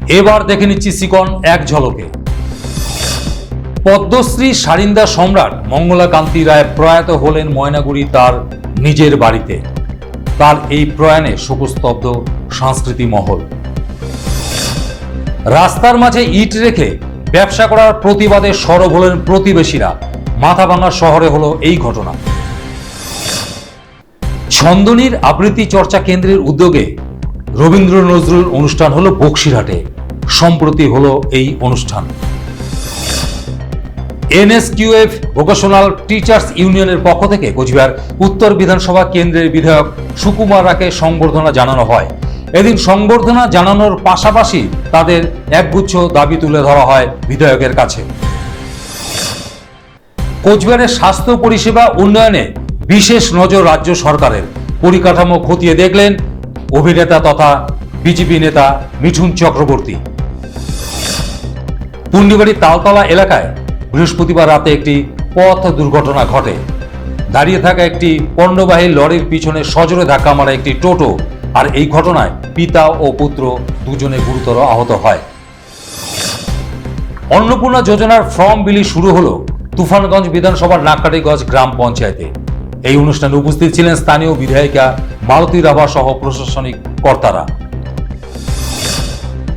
এবার দেখে নিচ্ছি চিকন এক ঝলকে। পদ্মশ্রী সারিন্দা সম্রাট মঙ্গলা কান্তি রায় প্রয়াত হলেন ময়নাগুড়ি তার নিজের বাড়িতে। তার এই প্রয়াণে শোকস্তব্ধ সংস্কৃতি মহল। রাস্তার মাঝে ইট রেখে ব্যবসা করার প্রতিবাদে সরব হলেন প্রতিবেশীরা। মাথাভাঙা শহরে হলো এই ঘটনা। ছন্দনীর আবৃত্তি চর্চা কেন্দ্রের উদ্যোগে রবীন্দ্র নজরুল অনুষ্ঠান হলো বক্সিরহাটে। সম্প্রতি হলো এই অনুষ্ঠান। এনএসকিউএফ ভোকেশনাল টিচার্স ইউনিয়নের পক্ষ থেকে কোচবিহার উত্তর বিধানসভা কেন্দ্রের বিধায়ক সুকুমার রাকে সংবর্ধনা জানানো হয়। এদিন সংবর্ধনা জানানোর পাশাপাশি তাদের একগুচ্ছ দাবি তুলে ধরা হয় বিধায়কের কাছে। কোচবিহারের স্বাস্থ্য পরিষেবা উন্নয়নে বিশেষ নজর রাজ্য সরকারের। পরিকাঠামো খতিয়ে দেখলেন অভিনেতা তথা বিজেপি নেতা মিঠুন চক্রবর্তী। পুন্ডিবাড়ির তালতলা এলাকায় বৃহস্পতিবার রাতে একটি পথ দুর্ঘটনা ঘটে। দাঁড়িয়ে থাকা একটি পণ্যবাহী লরির পিছনে সজোরে ধাক্কা মারা একটি টোটো। আর এই ঘটনায় পিতা ও পুত্র দুজনে গুরুতর আহত হয়। অন্নপূর্ণা যোজনার ফর্ম বিলি শুরু হলো তুফানগঞ্জ বিধানসভার নাকাটিগঞ্জ গ্রাম পঞ্চায়েতে। এই অনুষ্ঠানে উপস্থিত ছিলেন স্থানীয় বিধায়িকা মালতী রাভা সহ প্রশাসনিক কর্তারা।